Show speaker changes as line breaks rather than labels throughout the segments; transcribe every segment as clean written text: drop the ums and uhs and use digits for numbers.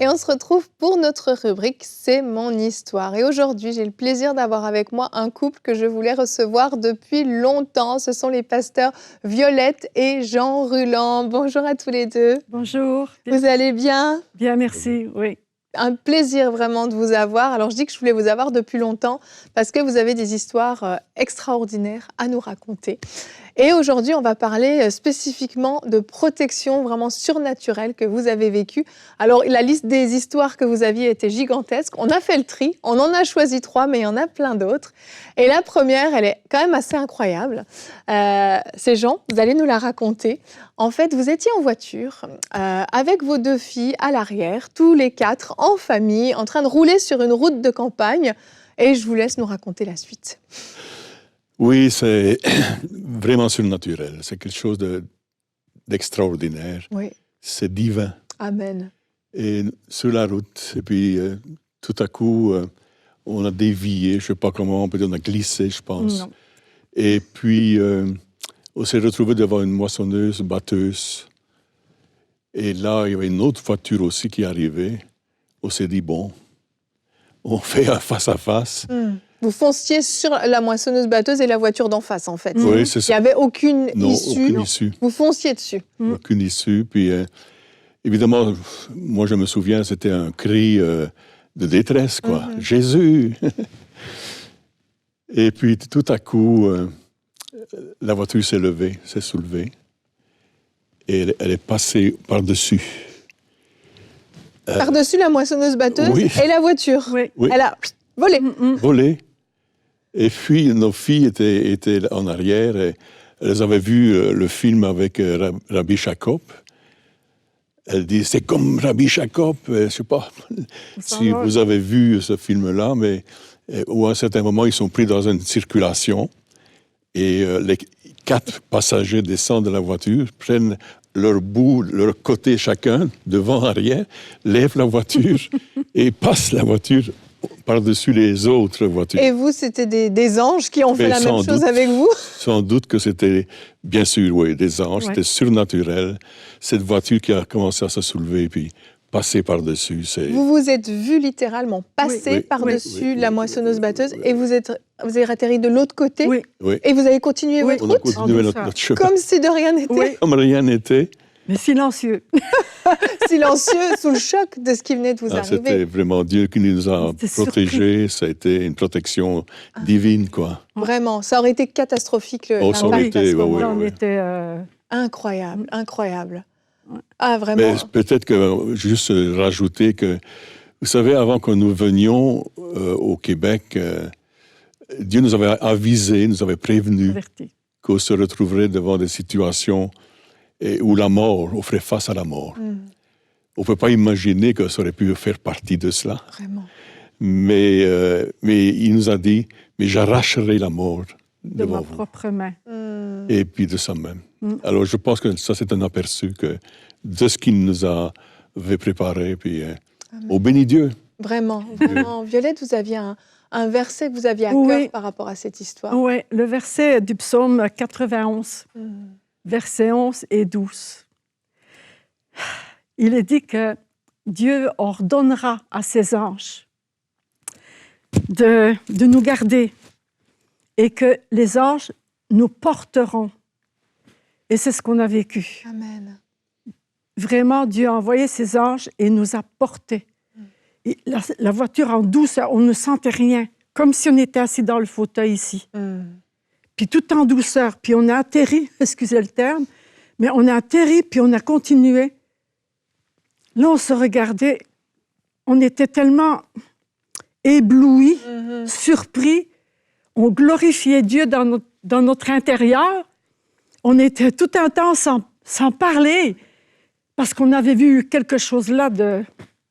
on se retrouve pour notre rubrique C'est mon histoire. Et aujourd'hui, j'ai le plaisir d'avoir avec moi un couple que je voulais recevoir depuis longtemps. Ce sont les pasteurs Violette et Jean Ruland. Bonjour à tous les deux.
Bonjour.
Vous allez bien?
Bien, merci, oui.
Un plaisir vraiment de vous avoir. Alors je dis que je voulais vous avoir depuis longtemps parce que vous avez des histoires extraordinaires à nous raconter. Et aujourd'hui, on va parler spécifiquement de protection vraiment surnaturelle que vous avez vécue. Alors la liste des histoires que vous aviez était gigantesque. On a fait le tri, on en a choisi 3, mais il y en a plein d'autres. Et la première, elle est quand même assez incroyable. C'est Jean, vous allez nous la raconter. En fait, vous étiez en voiture avec vos 2 filles à l'arrière, tous les 4 en famille, en train de rouler sur une route de campagne. Et je vous laisse nous raconter la suite.
Oui, c'est vraiment surnaturel. C'est quelque chose d'extraordinaire.
Oui.
C'est divin.
Amen.
Et sur la route, et puis tout à coup, on a dévié, je ne sais pas comment, peut-être on a glissé, je pense.
Non.
Et puis, on s'est retrouvé devant une moissonneuse, batteuse. Et là, il y avait une autre voiture aussi qui arrivait. On s'est dit, bon, on fait un face à face.
Vous fonciez sur la moissonneuse batteuse et la voiture d'en face, en fait.
Oui, c'est ça.
Il n'y avait aucune
Non,
issue.
aucune issue.
Vous fonciez dessus.
Aucune issue. Puis, évidemment, moi, je me souviens, c'était un cri de détresse, quoi. Jésus! Et puis, tout à coup, la voiture s'est levée, s'est soulevée. Et elle est passée par-dessus.
Par-dessus la moissonneuse batteuse
oui.
et la voiture.
Oui.
Oui.
Elle a volé.
Volée. Et puis, nos filles étaient en arrière. Et elles avaient vu le film avec Rabbi Jacob. Elles disent, c'est comme Rabbi Jacob. Je ne sais pas si vous avez vu ce film-là, mais où à un certain moment, ils sont pris dans une circulation. Et les 4 passagers descendent de la voiture, prennent leur bout, leur côté chacun, devant, arrière, lèvent la voiture et passent la voiture par-dessus les autres voitures.
Et vous, c'était des anges qui ont fait
Mais
la même
sans
chose
doute.
avec vous?
Sans doute que c'était, bien sûr, oui, des anges,
Ouais.
c'était surnaturel. Cette voiture qui a commencé à se soulever, puis passer par-dessus, c'est...
Vous vous êtes vu littéralement passer
Oui.
par-dessus
Oui.
la moissonneuse batteuse
Oui.
et vous avez atterri de l'autre côté
Oui.
Oui.
et vous avez continué
Oui.
votre
On a
route
continué
En
notre
douceur.
chemin.
comme si de rien n'était,
Oui.
Comme rien n'était.
Mais silencieux.
silencieux, sous le choc de ce qui venait de vous
C'était
arriver.
vraiment Dieu qui nous a
C'était
protégés. Ça a été une protection divine, quoi.
Vraiment, ça aurait été catastrophique
Oh, ça aurait
l'impact
été,
à ce
ouais,
moment-là.
Là, on
ouais.
était...
Incroyable, incroyable.
Ouais.
Ah, vraiment.
Mais peut-être que, juste rajouter que, vous savez, avant que nous venions au Québec, Dieu nous avait avisés, nous avait prévenus
avertis.
qu'on se retrouverait devant des situations où la mort, on ferait face à la mort. On ne peut pas imaginer que ça aurait pu faire partie de cela.
Vraiment.
Mais il nous a dit, mais j'arracherai la mort
De
devant
ma
vous.
propre main.
Et puis de ça même. Alors je pense que ça, c'est un aperçu de ce qu'il nous avait préparé. Puis au béni Dieu.
Vraiment, vraiment. Violette, vous aviez un verset que vous aviez à
Oui.
cœur par rapport à cette histoire.
Oui, le verset du psaume 91, versets 11 et 12. Il est dit que Dieu ordonnera à ses anges de nous garder et que les anges nous porteront. Et c'est ce qu'on a vécu.
Amen.
Vraiment, Dieu a envoyé ses anges et nous a portés. Et la voiture en douceur, on ne sentait rien, comme si on était assis dans le fauteuil ici. Puis tout en douceur, puis on a atterri, excusez le terme, mais on a atterri, puis on a continué. Là, on se regardait, on était tellement éblouis, surpris, on glorifiait Dieu dans notre intérieur. On était tout un temps sans parler, parce qu'on avait vu quelque chose là de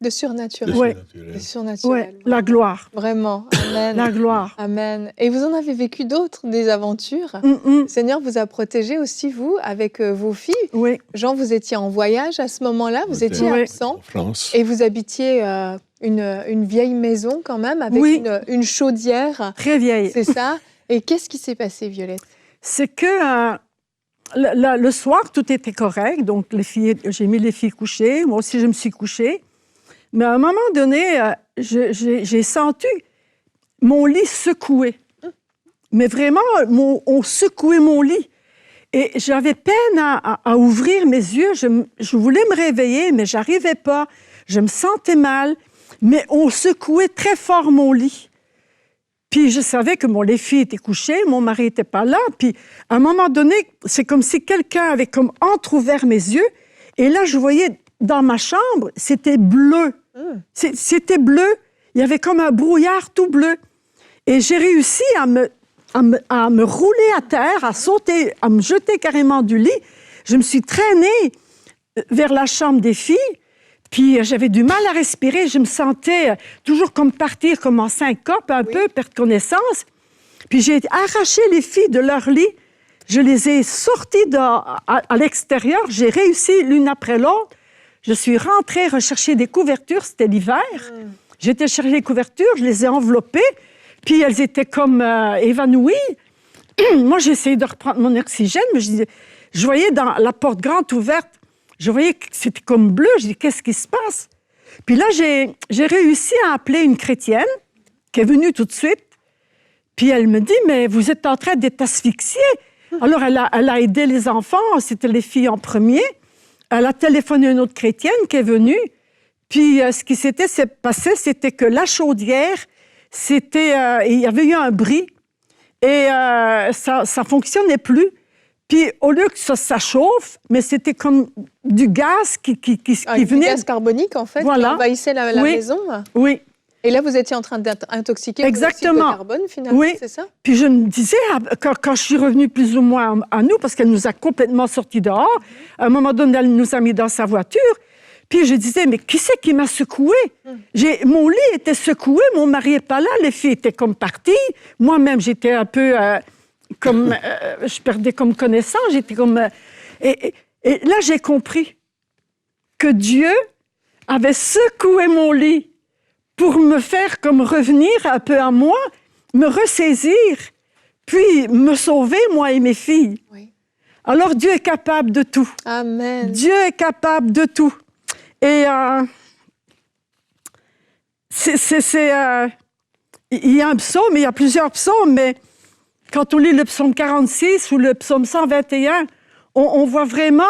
surnaturel.
Ouais.
De surnaturel.
Ouais, la gloire.
Vraiment. Amen.
La gloire.
Amen. Et vous en avez vécu d'autres, des aventures. Le Seigneur vous a protégé aussi, vous, avec vos filles.
Oui.
Jean, vous étiez en voyage à ce moment-là, vous étiez
Oui.
absent.
En France.
Et vous habitiez une vieille maison quand même, avec
Oui.
une chaudière.
Très vieille.
C'est ça. Et qu'est-ce qui s'est passé, Violette?
C'est que le soir, tout était correct. Donc, j'ai mis les filles couchées. Moi aussi, je me suis couchée. Mais à un moment donné, j'ai senti mon lit secoué. Mais vraiment, on secouait mon lit. Et j'avais peine à ouvrir mes yeux. Je voulais me réveiller, mais je n'arrivais pas. Je me sentais mal. Mais on secouait très fort mon lit. Puis je savais que les filles étaient couchées, mon mari n'était pas là. Puis à un moment donné, c'est comme si quelqu'un avait comme entrouvert mes yeux. Et là, je voyais dans ma chambre, c'était bleu. C'était bleu. Il y avait comme un brouillard tout bleu. Et j'ai réussi à me rouler à terre, à sauter, à me jeter carrément du lit. Je me suis traînée vers la chambre des filles. Puis j'avais du mal à respirer. Je me sentais toujours comme partir comme en syncope, un peu, perdre connaissance. Puis j'ai arraché les filles de leur lit. Je les ai sorties à l'extérieur. J'ai réussi l'une après l'autre. Je suis rentrée rechercher des couvertures. C'était l'hiver. J'ai été chercher les couvertures. Je les ai enveloppées. Puis elles étaient comme évanouies. Moi, j'ai essayé de reprendre mon oxygène, mais je voyais dans la porte grande ouverte, je voyais que c'était comme bleu. Je dis, qu'est-ce qui se passe? Puis là, j'ai réussi à appeler une chrétienne qui est venue tout de suite. Puis elle me dit, mais vous êtes en train d'être asphyxiée. Alors, elle a aidé les enfants. C'était les filles en premier. Elle a téléphoné à une autre chrétienne qui est venue. Puis ce qui s'est passé, c'était que la chaudière, il y avait eu un bris et ça ne fonctionnait plus. Puis, au lieu que ça chauffe, mais c'était comme du gaz qui venait...
Du gaz carbonique, en fait,
voilà.
qui envahissait la maison.
Oui.
Et là, vous étiez en train d'être intoxiqué
Exactement.
de carbone, finalement,
oui.
C'est ça?
Puis je me disais, quand je suis revenue plus ou moins à nous, parce qu'elle nous a complètement sortis dehors, à un moment donné, elle nous a mis dans sa voiture, puis je disais, mais qui c'est qui m'a secouée? Mon lit était secoué, mon mari n'est pas là, les filles étaient comme parties. Moi-même, j'étais un peu... je perdais comme connaissance, j'étais comme... Et là, j'ai compris que Dieu avait secoué mon lit pour me faire comme revenir un peu à moi, me ressaisir, puis me sauver, moi et mes filles.
Oui.
Alors, Dieu est capable de tout.
Amen.
Dieu est capable de tout. Et il y a un psaume, il y a plusieurs psaumes, mais quand on lit le psaume 46 ou le psaume 121, on voit vraiment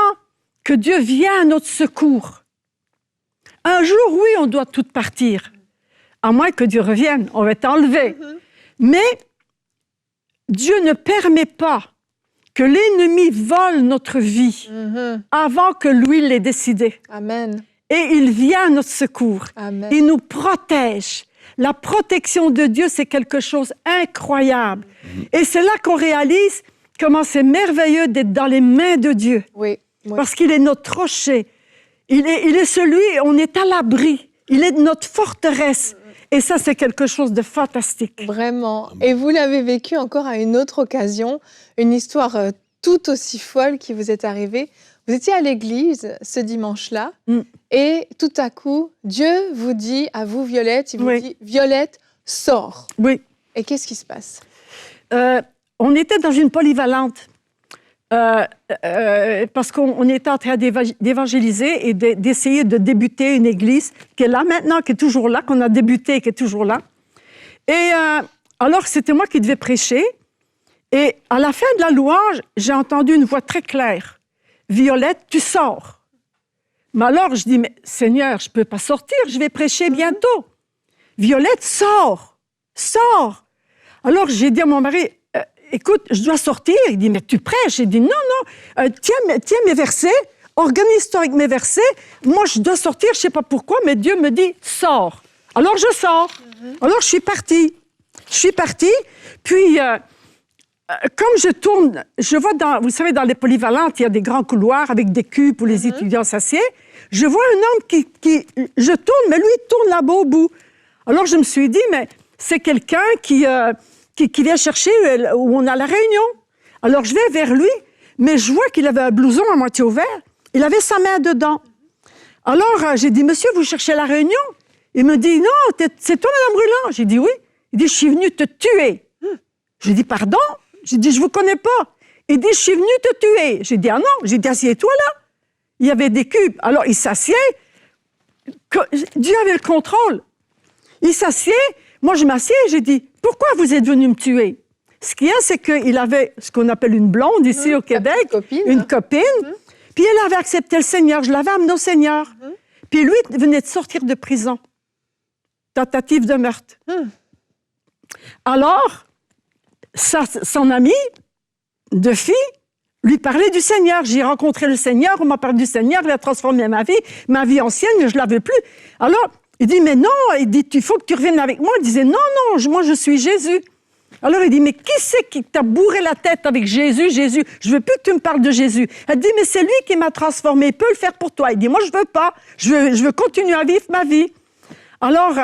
que Dieu vient à notre secours. Un jour, oui, on doit tout partir. À moins que Dieu revienne, on va être enlevé. Mais Dieu ne permet pas que l'ennemi vole notre vie avant que lui l'ait décidé.
Amen.
Et il vient à notre secours.
Amen.
Il nous protège. La protection de Dieu, c'est quelque chose d'incroyable. Et c'est là qu'on réalise comment c'est merveilleux d'être dans les mains de Dieu.
Oui.
Parce qu'il est notre rocher. Il est celui, on est à l'abri. Il est notre forteresse. Et ça, c'est quelque chose de fantastique.
Vraiment. Et vous l'avez vécu encore à une autre occasion, une histoire tout aussi folle qui vous est arrivée. Vous étiez à l'église ce dimanche-là et tout à coup, Dieu vous dit à vous, Violette, il vous dit « Violette, sors ».
Oui.
Et qu'est-ce qui se passe?
On était dans une polyvalente parce qu'on était en train d'évangéliser et d'essayer de débuter une église qui est là maintenant, qui est toujours là, qu'on a débuté et qui est toujours là. Et alors, c'était moi qui devais prêcher. Et à la fin de la louange, j'ai entendu une voix très claire. « Violette, tu sors ». Mais alors, je dis, mais Seigneur, je ne peux pas sortir, je vais prêcher bientôt. « Violette, sors, sors ». Alors, j'ai dit à mon mari, écoute, je dois sortir. Il dit, mais tu prêches? J'ai dit, non, tiens mes versets, organise-toi avec mes versets. Moi, je dois sortir, je ne sais pas pourquoi, mais Dieu me dit, sors. Alors, je sors. Alors, je suis partie. Puis, comme je tourne, je vois vous savez, dans les polyvalentes, il y a des grands couloirs avec des cuves où les étudiants s'assiedent. Je vois un homme je tourne, mais lui, il tourne là-bas au bout. Alors, je me suis dit, mais c'est quelqu'un qui vient chercher où on a la réunion. Alors, je vais vers lui, mais je vois qu'il avait un blouson à moitié ouvert. Il avait sa main dedans. Alors, j'ai dit, monsieur, vous cherchez la réunion? Il me dit, non, c'est toi, Mme Brûlant. J'ai dit, oui. Il dit, je suis venu te tuer. J'ai dit, pardon? J'ai dit, je ne vous connais pas. Il dit, je suis venu te tuer. J'ai dit, ah non. J'ai dit, assieds-toi là. Il y avait des cubes. Alors, il s'assied. Dieu avait le contrôle. Il s'assied, moi je m'assieds, j'ai dit, pourquoi vous êtes venu me tuer? Ce qu'il y a, c'est qu'il avait ce qu'on appelle une blonde ici au Québec, une copine, puis elle avait accepté le Seigneur, je l'avais amené au Seigneur. Puis lui venait de sortir de prison, tentative de meurtre. Alors, son ami de fille lui parlait du Seigneur. J'ai rencontré le Seigneur, on m'a parlé du Seigneur, il a transformé ma vie ancienne, mais je ne l'avais plus. Alors, il dit, mais non, il dit, il faut que tu reviennes avec moi. Il disait, non, moi je suis Jésus. Alors il dit, mais qui c'est qui t'a bourré la tête avec Jésus, Jésus? Je veux plus que tu me parles de Jésus. Elle dit, mais c'est lui qui m'a transformé, il peut le faire pour toi. Il dit, moi je veux pas, je veux continuer à vivre ma vie. Alors,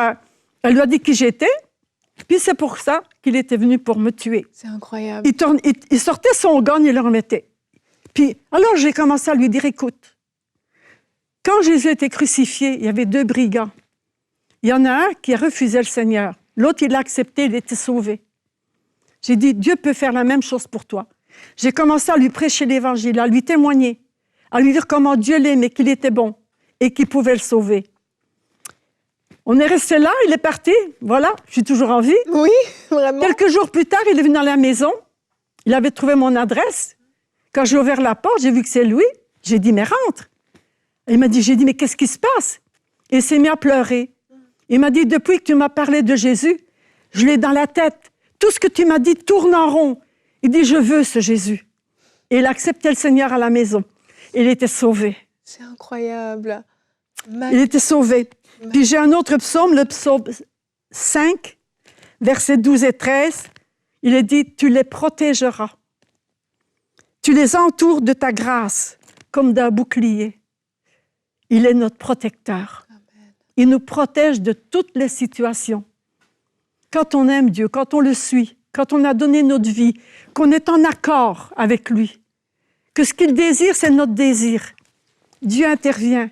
elle lui a dit qui j'étais, puis c'est pour ça qu'il était venu pour me tuer.
C'est incroyable.
Il sortait son gun, il le remettait. Puis, alors j'ai commencé à lui dire, écoute, quand Jésus était crucifié, il y avait 2 brigands. Il y en a un qui a refusé le Seigneur. L'autre, il l'a accepté, il était sauvé. J'ai dit, Dieu peut faire la même chose pour toi. J'ai commencé à lui prêcher l'Évangile, à lui témoigner, à lui dire comment Dieu l'aimait, qu'il était bon et qu'il pouvait le sauver. On est resté là, il est parti, voilà, je suis toujours en vie.
Oui, vraiment.
Quelques jours plus tard, il est venu dans la maison, il avait trouvé mon adresse. Quand j'ai ouvert la porte, j'ai vu que c'est lui. J'ai dit, mais rentre. Il m'a dit, j'ai dit, mais qu'est-ce qui se passe? Et il s'est mis à pleurer. Il m'a dit, depuis que tu m'as parlé de Jésus, je l'ai dans la tête. Tout ce que tu m'as dit tourne en rond. Il dit, je veux ce Jésus. Et il a accepté le Seigneur à la maison. Il était sauvé.
C'est incroyable.
Il était sauvé. Puis j'ai un autre psaume, le psaume 5, versets 12 et 13. Il est dit, tu les protégeras. Tu les entoures de ta grâce comme d'un bouclier. Il est notre protecteur.
Amen.
Il nous protège de toutes les situations. Quand on aime Dieu, quand on le suit, quand on a donné notre vie, qu'on est en accord avec lui, que ce qu'il désire, c'est notre désir. Dieu intervient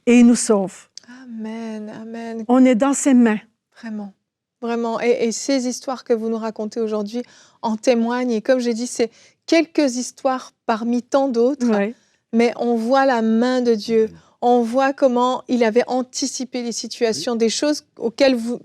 et il nous sauve.
Amen, amen.
On est dans ses mains.
Vraiment, vraiment. Et ces histoires que vous nous racontez aujourd'hui en témoignent. Et comme j'ai dit, c'est quelques histoires parmi tant d'autres.
Ouais.
Mais on voit la main de Dieu. On voit comment il avait anticipé les situations, des choses auxquelles vous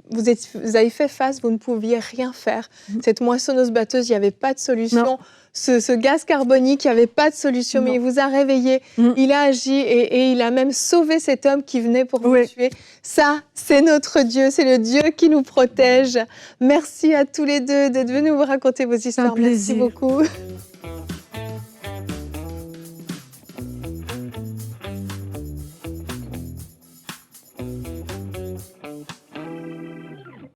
avez fait face, vous ne pouviez rien faire. Cette moissonneuse-batteuse, il n'y avait pas de solution. Ce gaz carbonique, il n'y avait pas de solution, mais il vous a réveillé, il a agi et il a même sauvé cet homme qui venait pour vous tuer. Ça, c'est notre Dieu, c'est le Dieu qui nous protège. Merci à tous les deux d'être venus vous raconter vos histoires.
Un plaisir.
Merci beaucoup.